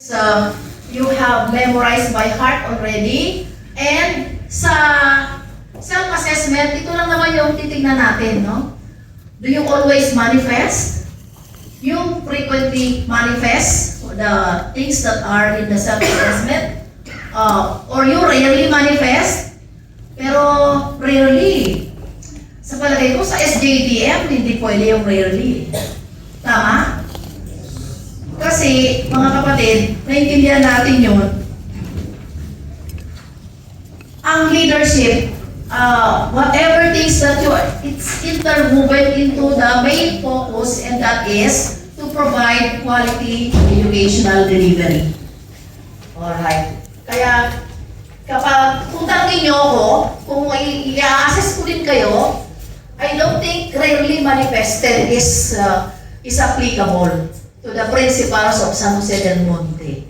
So, you have memorized by heart already. And sa self-assessment, ito lang naman yung titignan natin, no? Do you always manifest? You frequently manifest the things that are in the self-assessment? Or you rarely manifest? Pero rarely. Sa palagay ko, sa SJDM, hindi pwede yung rarely. Tama? Kasi, mga kapatid, naiintindihan natin yun. Ang leadership, whatever things that you are, it's interwoven into the main focus, and that is to provide quality educational delivery. Alright. Kaya, kapag kung tanongin niyo ako, kung i-assess ko din kayo, I don't think rarely manifested is applicable to the principles of San Jose del Monte.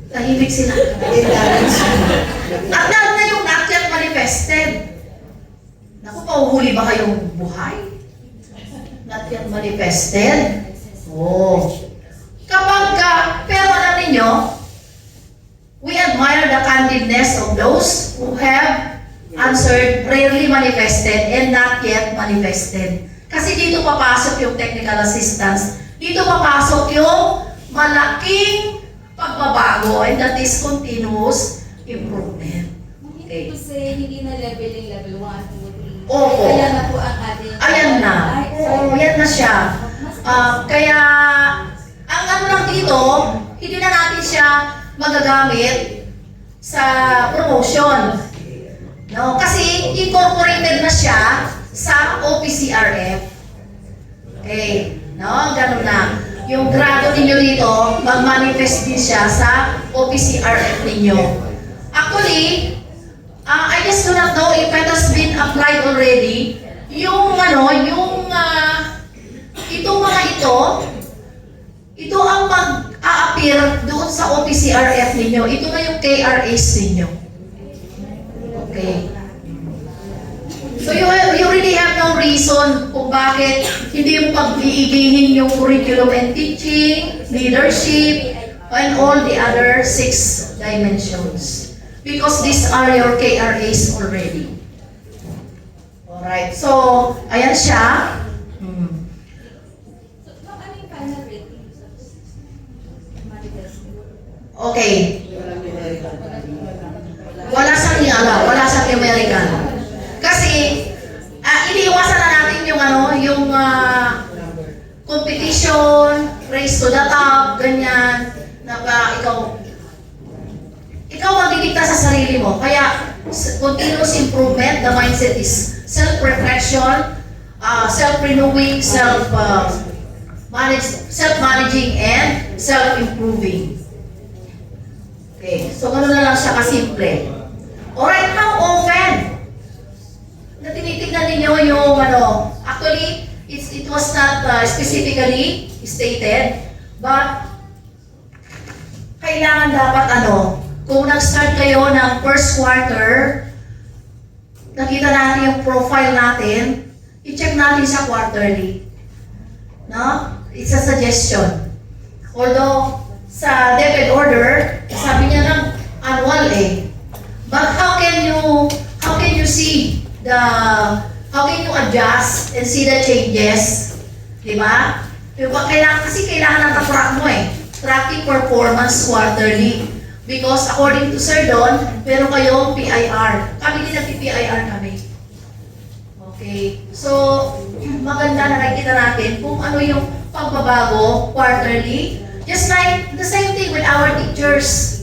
Tahimik sila. At na yung not yet manifested. Naku, pauhuli ba kayong buhay? Not yet manifested? Oh. Pero alam ninyo, we admire the candidness of those who have answered rarely manifested and not yet manifested. Kasi dito papasok yung technical assistance. Dito papasok yung malaking pagbabago, and that is continuous improvement. Okay. Ito hindi na level 1, 2, 3. Opo. Kaya na po ang ating... Ayan na. Oh, yan na siya. Kaya, ang ano lang dito, hindi na natin siya magagamit sa promotion. No? Kasi incorporated na siya sa OPCRF. Okay. No? Ganun na. Yung grado ninyo dito, mag-manifest din siya sa OPCRF ninyo. Actually, I just do not know if it has been applied already. Yung itong mga ito ang mag-a-appear doon sa OPCRF ninyo. Ito na yung KRAs ninyo. Okay. So you really have no reason kung bakit hindi yung pag-iigihin yung curriculum and teaching, leadership, and all the other 6 dimensions. Because these are your KRAs already. Alright, so, ayan siya. So, ano yung final rating? Okay. Wala sa American. Kasi, iniiwasan na natin yung competition, race to the top, ganyan, na ikaw magdidikta sa sarili mo. Kaya, continuous improvement, the mindset is self-reflection, self-renewing, self-managing, and self-improving. Okay, so gano'n na lang siya kasimple. Alright, how often na tinitignan ninyo yung actually, it was not specifically stated, but kailangan dapat kung nag-start kayo ng first quarter, nakita natin yung profile natin, i-check natin sa quarterly. No? It's a suggestion. Although, sa DepEd order, sabi niya ng annual eh. But how can you see how can you adjust and see the changes? Diba? Kailangan natatrack mo eh. Tracking performance quarterly. Because according to Sir Don, meron kayong PIR. Kami din nagpi-PIR kami. Okay. So, maganda na nakikita natin kung ano yung pagbabago quarterly. Just like the same thing with our teachers.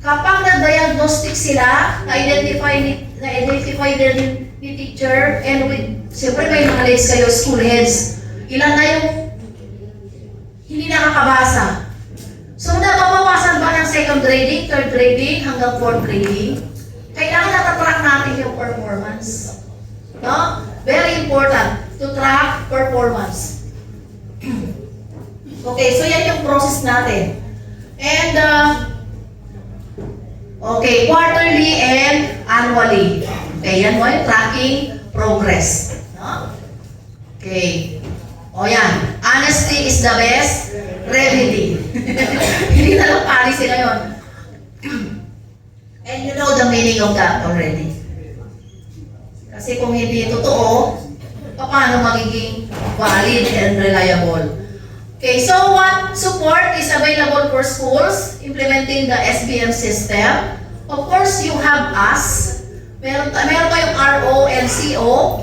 Kapag na-diagnostic sila, na-identify din ni teacher, and with, siyempre may knowledge kayo, school heads, ilan na yung hindi nakakabasa. So, nababawasan ba ng second grading, third grading, hanggang fourth grading? Kailangan natatrack natin yung performance. No? Very important to track performance. Okay, so yan yung process natin. And, okay, quarterly and annually. Okay, yan mo yung tracking progress. No? Okay. O yan, honesty is the best remedy. Hindi na lang policy na yun. And you know the meaning of that already. Kasi kung hindi totoo, paano magiging valid and reliable? Okay, so what support is available for schools implementing the SBM system? Of course, you have us. Meron kayong RO and CO.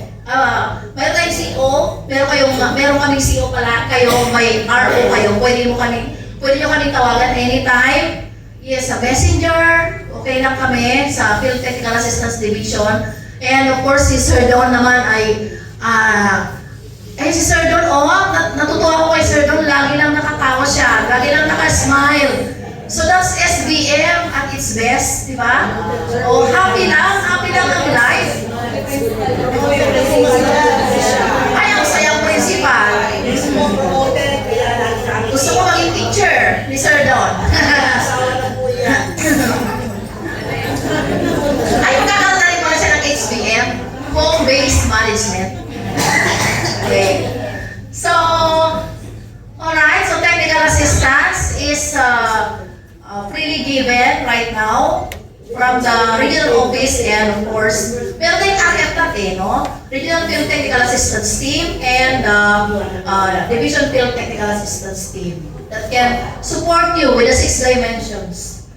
Meron tayong CO, meron kaming CO pala, kayo may RO kayo. Pwede nyo kaming tawagan anytime. Yes, sa messenger, okay lang kami sa Field Technical Assistance Division. And of course, si Sir Don naman ay si Sir Don, natutuwa ko kay Sir Don, lagi lang nakatawa siya, lagi lang nakasmile. So that's SBM at its best, di ba? O, happy lang ang life. Ay, ang sayang principal. Gusto ko maging teacher ni Sir Don. Ay, magkakaroon na rin pala siya ng HBM, Home-Based Management. Okay. So, alright, so technical assistance is freely given right now from the regional office and of course, meron tayong AREPTAT no? Regional Field Technical Assistance Team and Division Field Technical Assistance Team that can support you with the 6 dimensions.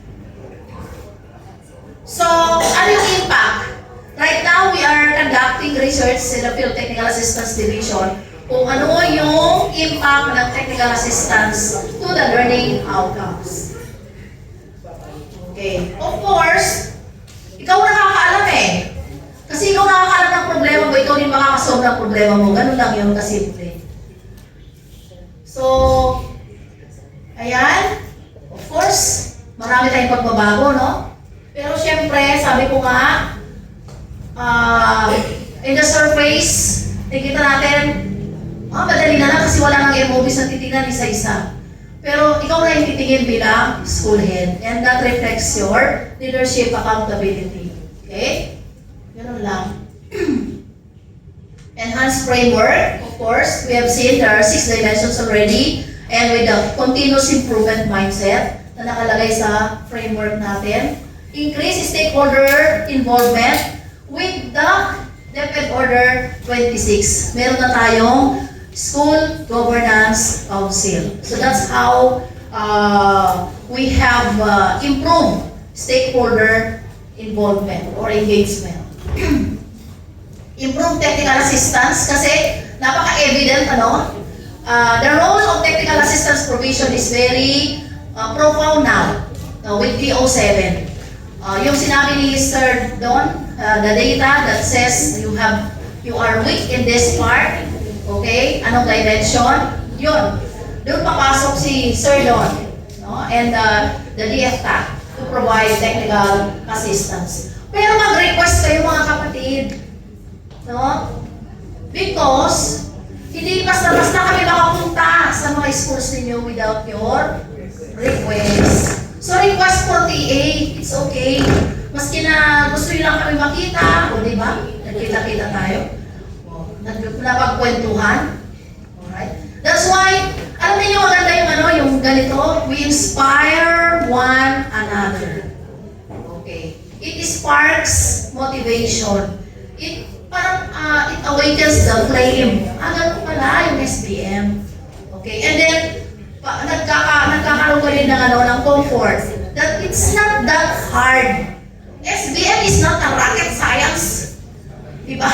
So, ano yung impact? Right now, we are conducting research in the Field Technical Assistance Division kung ano yung impact ng technical assistance to the learning outcomes. Okay. Of course, ikaw nakakaalam Kasi ikaw nakakaalam ng problema mo, ikaw din makakasolve ng problema mo. Ganun lang yun kasimple. So, ayan. Of course, marami tayong pagbabago, no? Pero syempre, sabi ko nga, in the surface, nakikita natin, madali na lang kasi wala nang MOBs na titignan isa-isa. Pero ikaw na yung titingin bilang school head. And that reflects your leadership accountability. Okay? Ganun lang. Enhanced framework, of course, we have seen there are 6 dimensions already. And with the continuous improvement mindset na nakalagay sa framework natin. Increase stakeholder involvement with the DepEd Order 26. Meron na tayong School Governance Council. So that's how we have improved stakeholder involvement or engagement. Improved technical assistance kasi napaka-evident the role of technical assistance provision is very profound now with PO7. Yung sinabi ni Sir Don, the data that says you are weak in this part. Okay? Anong dimension? Yun. Doon papasok si Sir Don, no? And the DFTAC to provide technical assistance. Pero mag-request kayo mga kapatid. No? Because, hindi basta-basta kami makapunta sa mga schools ninyo without your request. So request for TA, it's okay. Maski na gusto nyo lang kami makita, o diba? Nagkita-kita tayo. Napagkwentuhan. Alright? That's why, alam niyo maganda yung ganito, we inspire one another. Okay. It sparks motivation. It awakens the flame. Ganun pala yung SBM. Okay. And then, nagkakaroon ka rin ng comfort that it's not that hard. SBM is not a rocket science. Diba?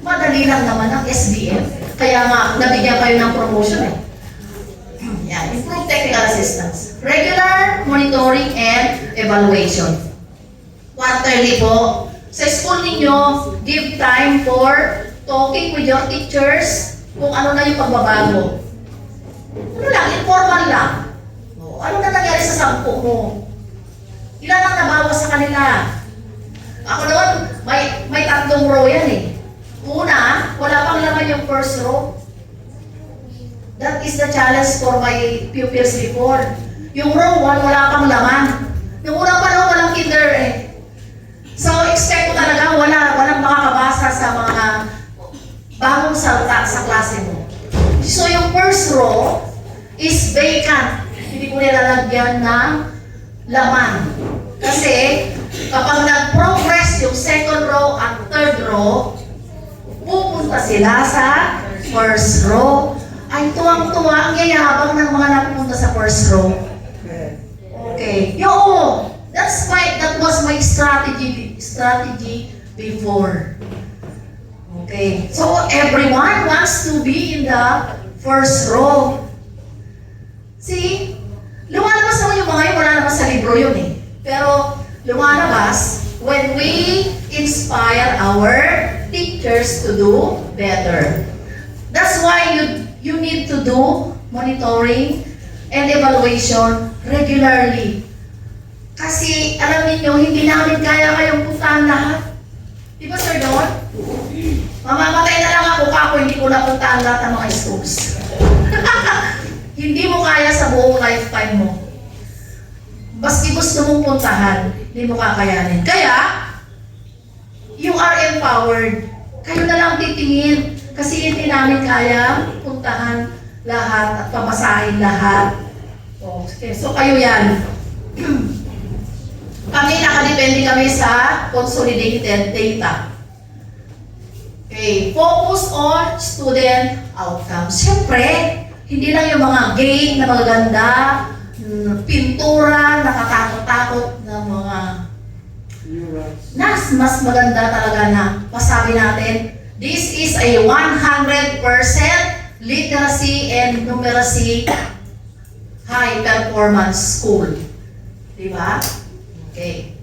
Madali lang naman ang SBM. Kaya nga, nabigyan kayo ng promotion Yan. Improve technical assistance. Regular monitoring and evaluation. Quarterly po. Sa school ninyo, give time for talking with your teachers kung ano na yung pagbabago. Ano lang, informal lang. Ano na nangyari sa sampu mo? Ilan ang nabawas sa kanila? Ako naman, may 3 row yan Una, wala pang laman yung first row. That is the challenge for my pupils before. Yung row 1, wala pang laman. Yung unang panahon, walang kinder So, expect ko talaga, walang makakabasa sa mga bagong salta sa klase mo. So yung first row is vacant. Hindi ko nilalagyan ng laman. Kasi kapag nag-progress yung second row at third row, pupunta sila sa first row. Ay, tuwang-tuwa ang yayabang ng mga napunta sa first row. Okay. That was my strategy before. Okay. So everyone wants to be in the first row. See? Lumalabas naman yung mga yun, wala naman sa libro yun eh. Pero lumalabas when we inspire our teachers to do better. That's why you need to do monitoring and evaluation regularly. Kasi alam niyo hindi namin kaya kayong puntahan lahat. Di ba, Sir Don? Mamamatay na lang ako kako hindi ko napuntahan lahat ng mga schools. Hindi mo kaya sa buong lifetime mo. Baski gusto mong puntahan, hindi mo kakayanin. Kaya, you are empowered. Kayo na lang titingin. Kasi hindi namin kaya puntahan lahat at pabasahin lahat. Okay. So kayo yan. Kami nakadepende kami sa consolidated data. Okay. Focus on student outcomes. Siyempre, hindi lang yung mga game na magaganda, pintura, nakakatakot-takot na mga mas maganda talaga na masabi natin, this is a 100% literacy and numeracy high performance school. Diba? Okay.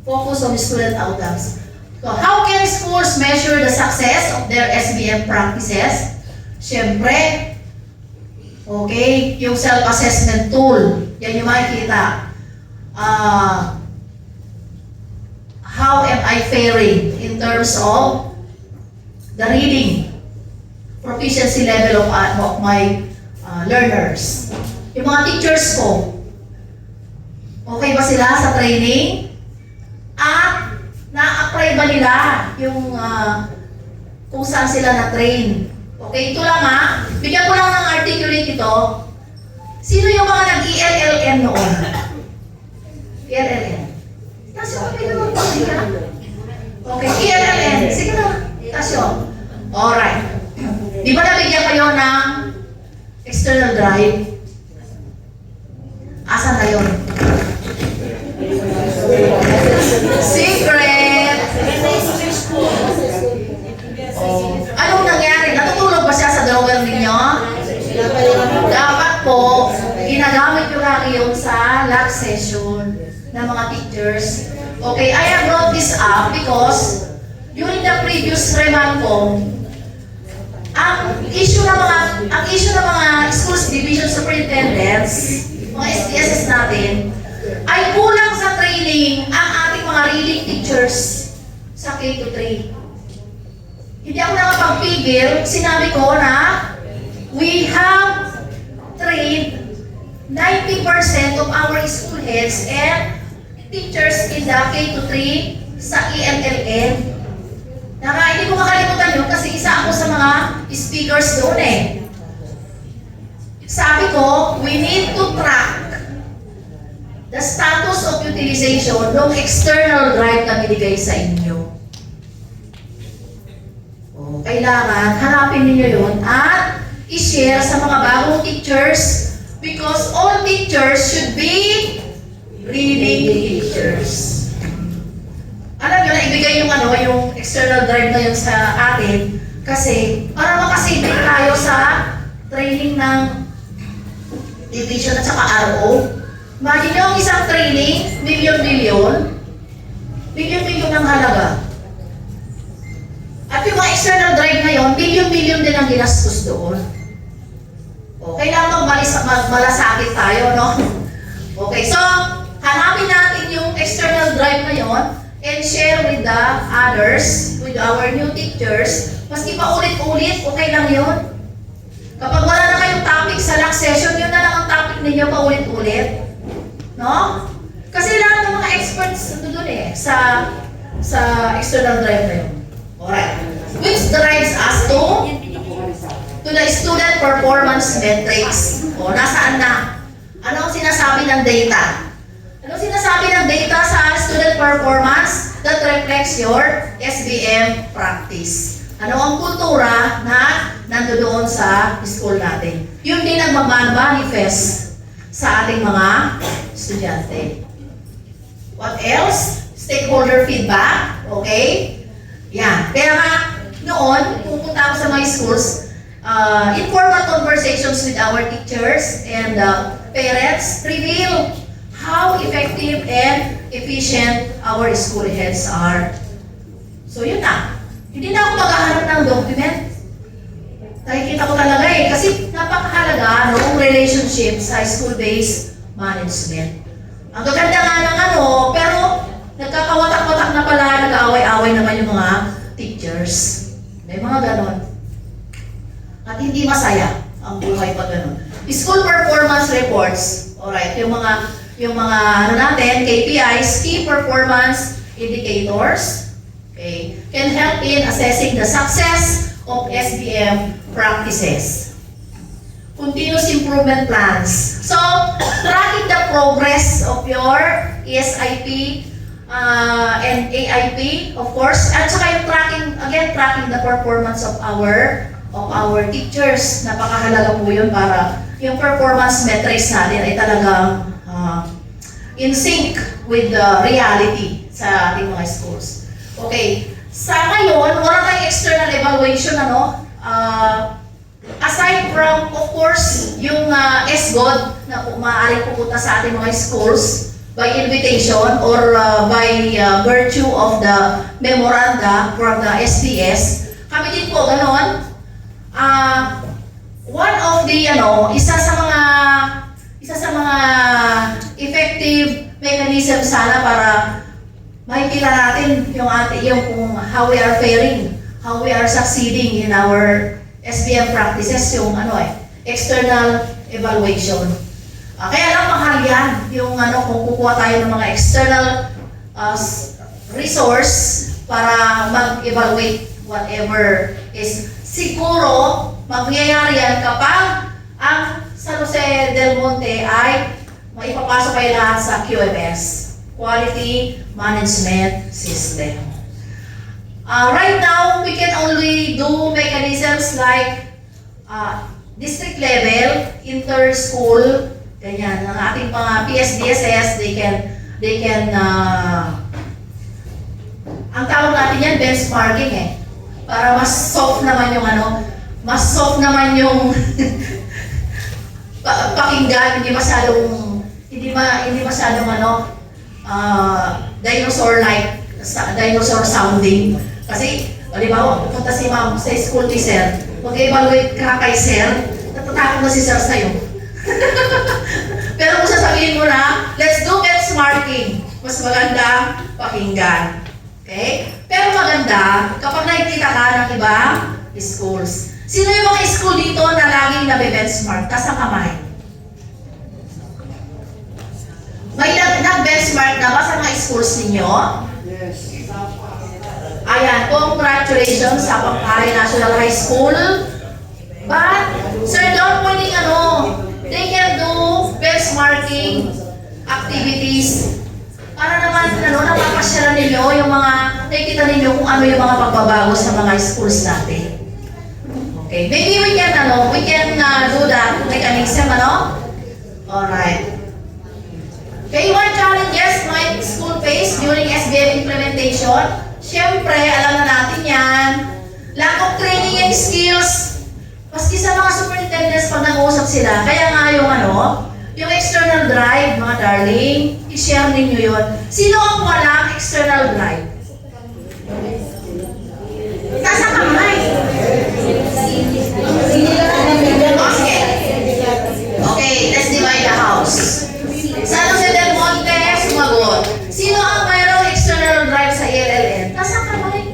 Focus on student outcomes. So, how can schools measure the success of their SBM practices? Siyempre, okay, yung self-assessment tool, yan yung makikita. How am I faring in terms of the reading proficiency level of my learners? Yung mga teachers ko, okay ba sila sa training? At na-apply ba nila yung kung saan sila na-train? Okay, ito lang bigyan ko lang ng articulate ito. Sino yung mga nag-ELLM noon? ELLM. Tasyo, okay naman po siya. Okay, ELLM. Sige na, Tasyo. Alright. Di ba nabigyan kayo ng external drive? Asan na yun? Secret! Anong nangyari? Natutulog ba siya sa drawer ninyo? Dapat po, ginagamit yung lagi yun sa lab session ng mga teachers. Okay, I have brought this up because during the previous Remanco, ang issue ng mga schools division superintendents, mga SDSS natin, ay kulang sa training ang ating mga reading teachers sa K-3. Hindi ako nakapagpigil, sinabi ko na we have trained 90% of our school heads and teachers in the K-3 sa ELLM. Hindi ko makalimutan yun kasi isa ako sa mga speakers doon eh. Sabi ko, we need to track the status of utilization ng external drive na binigay sa inyo. Kailangan hanapin niyo yun at i-share sa mga bagong teachers because all teachers should be reading teachers. Alam nyo na ibigay yung external drive na yun sa atin kasi para makasibig tayo sa training ng division at saka RO. Imagine nyo ang isang training, milyon-milyon ng halaga. At yung mga external drive ngayon, milyon-milyon din ang ginastos doon. Kailangan magmalasakit tayo, no? Okay, so, hanapin natin yung external drive ngayon and share with the others, with our new teachers. Maski pa ulit-ulit, okay lang yun. Kapag wala na kayong topic sa last session, yun na lang ang topic ninyo pa ulit-ulit. No? Kasi lahat ng mga experts doon sa external drive na yun. Alright. Which drives us to to the student performance metrics. O, nasaan na? Ano ang sinasabi ng data? Ano ang sinasabi ng data sa student performance? That reflects your SBM practice. Ano ang kultura na nandoon sa school natin? Yun din ang manifest sa ating mga estudyante. What else? Stakeholder feedback. Okay? Yan. Kaya nga, noon, pupunta ako sa mga schools, informal conversations with our teachers and parents reveal how effective and efficient our school heads are. So yun na. Hindi na ako maghahanap ng document. Nakikita ko talaga kasi napakahalaga noong relationship sa school-based management. Ang gaganda nga ng pero nagkakawatak-watak na pala, nag-aaway-aaway naman yung mga teachers. May mga ganon. At hindi masaya ang buhay pag ganon. School performance reports, alright, yung mga natin, KPIs, key performance indicators, okay, can help in assessing the success of SBM practices. Continuous improvement plans. So, tracking the progress of your ESIP and AIP, of course, at saka yung tracking the performance of our teachers. Napakahalaga po yun para yung performance metrics natin ay talagang in sync with the reality sa ating mga schools. Okay, sa ngayon, wala tayong external evaluation, aside from, of course, yung SGOD na maaaring pupunta sa ating mga schools by invitation or by virtue of the memoranda from the SDS. Kami din po, ganon. One of the, isa sa mga effective mechanism sana para makikita natin yung kung how we are faring, how we are succeeding in our SBM practices, yung external evaluation. Kaya lang mahal yan, yung kung kukuha tayo ng mga external resource para mag-evaluate whatever is siguro mangyayari yan kapag ang San Jose del Monte ay maipapasok kayo lahat sa QMS, Quality Management System. Right now, we can only do mechanisms like district level, inter-school, ganyan. Ang ating mga PSDSS, they can ang tawag natin yan, benchmarking Para mas soft naman yung pakinggan, hindi masyadong dinosaur sounding. Kasi, halimbawa, pupunta si ma'am sa school ni sir, mag-evaluate ka kay sir, natatakot na si sir sa'yo. Pero kung sasabihin mo na, let's do benchmarking, mas maganda pakinggan. Okay? Pero maganda, kapag nakikita ka ng ibang schools. Sino yung mga school dito na laging nabe-benchmark? Taas ang kamay. May nag-benchmark na ba sa mga schools ninyo? Yes. Ayan, congratulations sa Pangkari National High School. But, sir, don't pwedeng they can do benchmarking activities para naman, napapasyalan ninyo yung mga, nakikita ninyo kung ano yung mga pagbabago sa mga schools natin. Okay, maybe we can do that mechanism, Alright. Okay, what challenges might school face during SBM implementation? Siyempre, alam na natin yan. Lack of training and skills. Maski sa mga superintendents pag nag-uusap sila. Kaya nga yung external drive, mga darling, i-share ninyo yun. Sino ang walang external drive? Nasa kamay. Okay, let's divide the house. San Jose del Monte, sumagot. Sino ang mayroong external drive sa ELLN? Nasa kamay.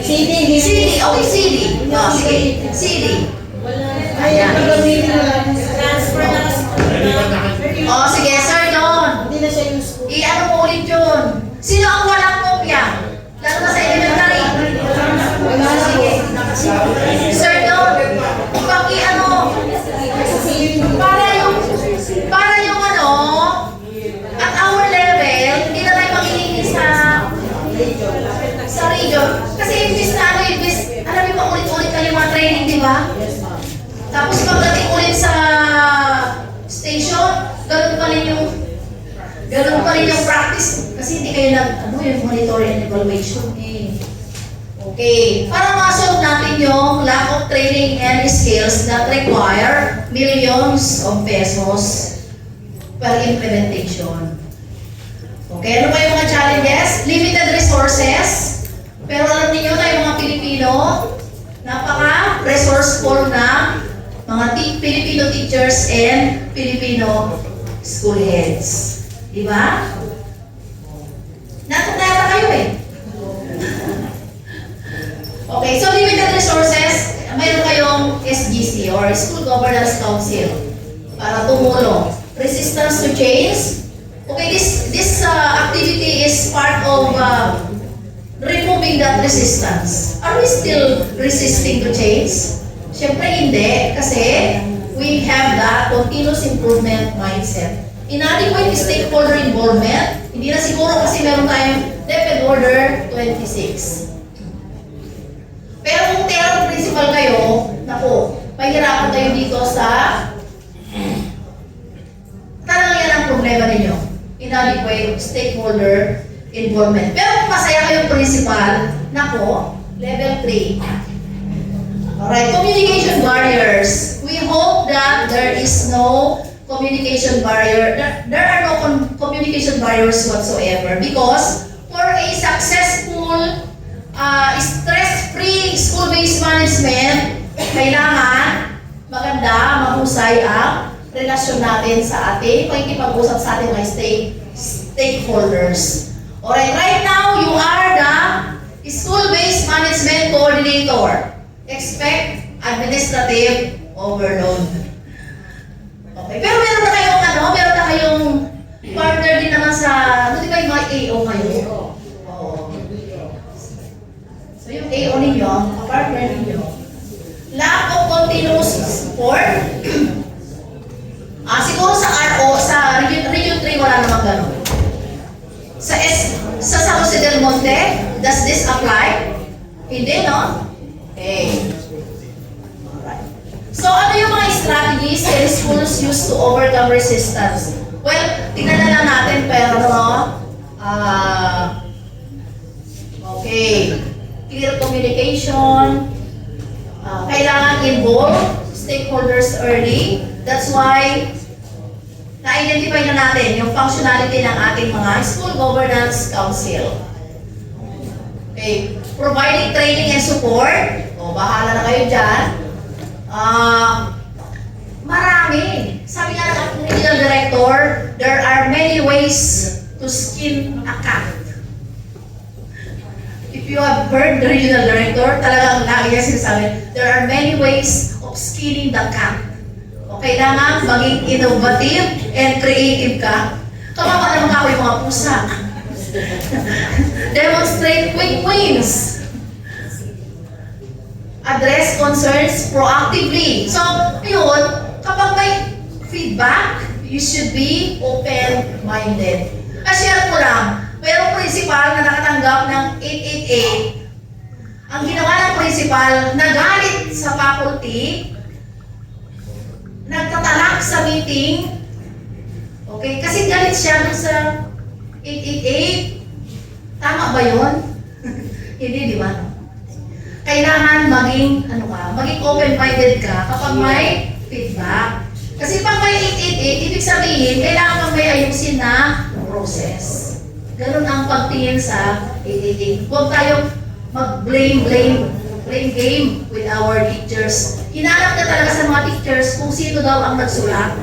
CD. Okay, CD. Sige. CD. Ayan. Sige, sir, doon. I-ano mo ulit yun. Sino ang walang kopya? Lalo na sa elementary. Sige. ba? Yes, ma'am. Tapos pagdating ulit sa station, ganun pa rin yung practice. Kasi hindi kayo yung monitoring and evaluation eh. Okay. Para ma-solve natin yung lack of training and skills that require millions of pesos per implementation. Okay, ano pa yung mga challenges? Limited resources. Pero alam niyo tayo mga Pilipino, napaka-resourceful na mga Filipino teachers and Filipino school heads. Di ba? Natutayata kayo eh. Okay, so limited resources, mayroon kayong SGC or School Governance Council para tumulong. Resistance to change. Okay, this activity is part of removing that resistance. Are we still resisting to change? Siyempre hindi, kasi we have that continuous improvement mindset. Inadequate stakeholder involvement, hindi na siguro kasi meron tayong DepEd Order 26. Pero kung terror principal kayo, naku, mahirapan kayo dito sa talagang yan ang problema ninyo. Inadequate stakeholder involvement. Pero kung masaya kayong principal, nako, level 3. Alright, communication barriers. We hope that there is no communication barrier. There are no communication barriers whatsoever because for a successful, stress-free school-based management, kailangan maganda, mahusay ang relasyon natin sa ating pagkikipag-usap sa ating mga stakeholders. Alright, right now, you are the school-based management coordinator. Expect administrative overload. Okay, pero meron na kayong partner din naman sa, di ba yung mga AO kayo? Oo. So yung AO ninyo, partner ninyo, lack of continuous support. Siguro sa RO, sa Region 3, wala namang gano'n. Sa San Jose del Monte, does this apply? Hindi, no? Okay. Alright. So, ano yung mga strategies that schools use to overcome resistance? Well, tingnan na lang natin, pero, okay. Clear communication. Kailangan involve stakeholders early. That's why, na-identify na natin yung functionality ng ating mga School Governance Council. Okay. Providing training and support. O, bahala na kayo dyan. Marami. Sabi nga ng ating regional director, there are many ways to skin a cat. If you have heard the regional director, talagang lagi niya sinasabi, there are many ways of skinning the cat. O, kailangan maging innovative and creative ka. Kawawa naman ako yung mga pusa. Demonstrate quick wins. Address concerns proactively. So, yun, kapag may feedback, you should be open-minded. Share ko lang, mayroong principal na nakatanggap ng 888. Ang ginawa ng principal, nagalit sa faculty, nagtatalak sa meeting, okay, kasi galit siya sa 888. Tama ba yun? Hindi, di ba? Kailangan maging open-minded ka kapag may feedback. Kasi pag may 888, ibig sabihin, kailangan pag may ayusin na process. Ganun ang pagtingin sa 888. Huwag tayong mag-blame game with our teachers. Hinanap ka talaga sa mga teachers kung sino daw ang nagsulat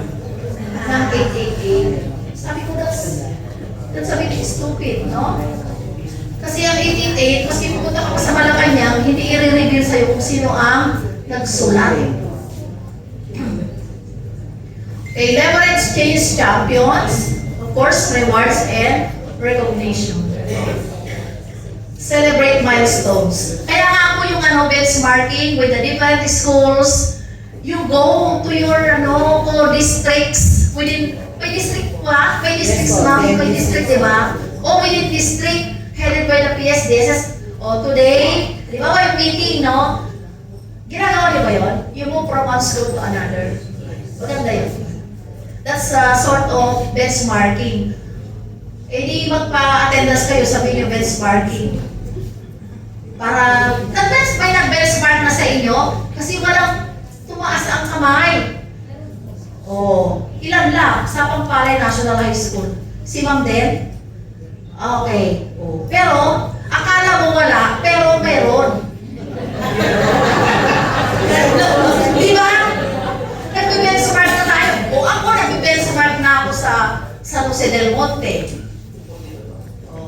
ng 888. Sabi ko, that's a bit stupid, no? Kasi ang 888, maski pupunta ka sa Malacanang, hindi i-reveal sa'yo kung sino ang nagsulat. Okay, leverage change champions, of course, rewards and recognition. Celebrate milestones. Kaya nga po yung benchmarking with the different schools, you go to your core districts within, may district ba? May districts na, may district, di ba? O within district, headed by the PSDSS. O today, di ba yung meeting, no? Ginagawa niyo ba yun? You move from one school to another. Maganda yun. That's a sort of benchmarking. Eh di magpa-attendance kayo, sabihin niyo benchmarking. Para, may nag-benchmark na sa inyo kasi walang tumaas ang kamay. Oh, ilan lang sa Pampalay National High School? Si Ma'am Den? Okay. Oh. Pero, akala mo wala, pero meron. Di ba? Nag-benchmark na tayo. O ako, nag-benchmark na ako sa San Jose del Monte.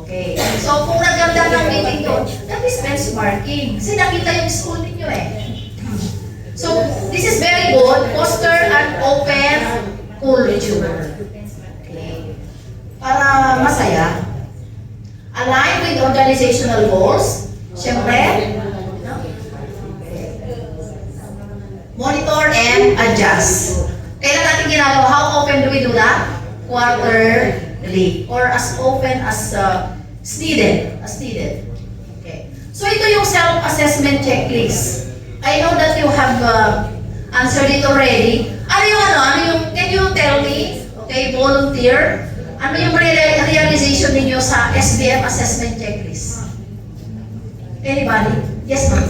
Okay. So, kung naganda ng meeting doon, that is benchmarking. Kasi nakita yung school ninyo eh. So, this is very good. Foster an open culture. Okay. Para masaya. Align with organizational goals. Siyempre, no? Monitor and adjust. Kailan natin ginagawa? How often do we do that? Quarterly. Or as often as needed. As needed. Okay. So ito yung self-assessment checklist. I know that you have answered it already. Can you tell me, okay, volunteer, ano yung realization ninyo sa SBM assessment checklist? Anybody? Yes, ma'am.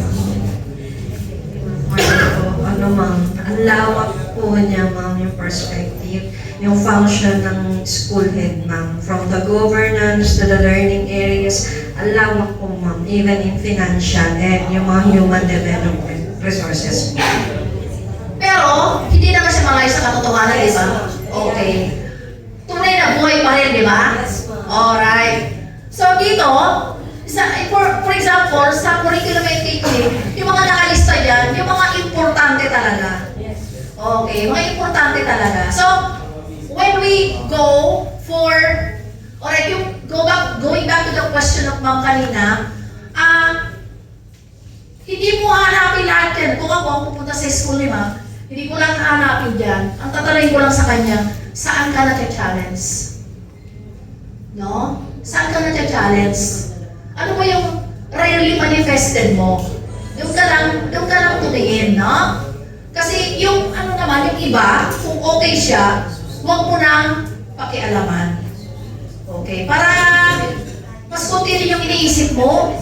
Ano ma'am, ang lawak po niya ma'am yung perspective, yung function ng school head ma'am, from the governance to the learning areas, ang lawak po ma'am, even in financial and yung mga human development resources. Pero, hindi naman siya malayo sa katotohanan, di ba? Okay. Tunay na buhay pa rin, di ba? Alright. So, dito, for example, sa curriculum and teaching, yung mga nakalista dyan, yung mga importante talaga. Okay, mga importante talaga. So, when we go for, alright, yung going back to the question of ma'am kanina, hindi mo hanapin lahat yan. Kung ako pupunta sa school ni ma'am, hindi ko lang hanapin dyan. Ang tatanungin ko lang sa kanya, saan ka na-challenge? No? Saan ka na-challenge? Ano ba yung rarely manifested mo? Doon ka lang tumingin, no? Kasi yung yung iba, kung okay siya, huwag mo nang pakialaman. Okay? Para mas konti rin yung iniisip mo.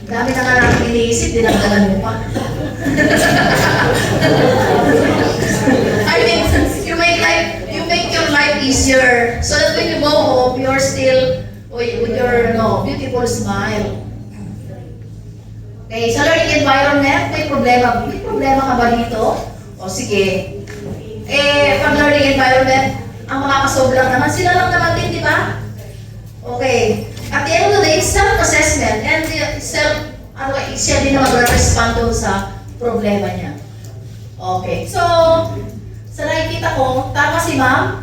Dami na nga natin iniisip, dinagdagan mo pa. I mean, you make your life easier so that when you go home, you're still with your beautiful smile. Okay, sa learning environment, may problema. May problema ka ba dito? O sige. Pag learning environment, ang mga kasoblang naman, sila lang naman din, di ba? Okay. At the end of the day, self-assessment and siya din na mag-respond doon sa problema niya. Okay. So, sa nakikita ko, tama si ma'am,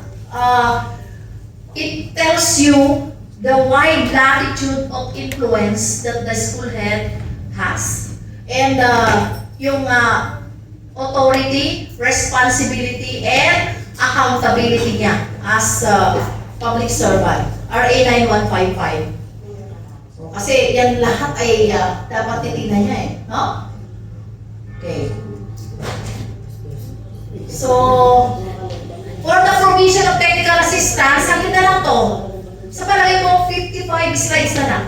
it tells you the wide latitude of influence that the school head has. And yung authority, responsibility, and accountability niya as public servant. RA 9155. So, kasi yan lahat ay dapat titignan niya no? Okay. So, for the provision of technical assistance, sakin na lang to. Sa palagay ko, 55 slides na lang.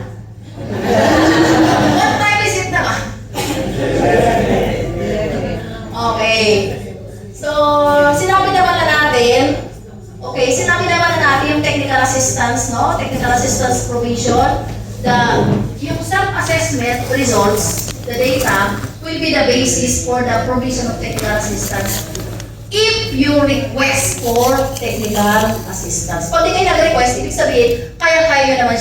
What time is it na ba? Okay. So, sinabi naman na natin yung technical assistance, no? Technical assistance provision. Yung self-assessment results, the data, will be the basis for the provision of technical assistance if you request for technical assistance. Pag di kayo nag-request, ibig sabihin, kaya-kaya nyo naman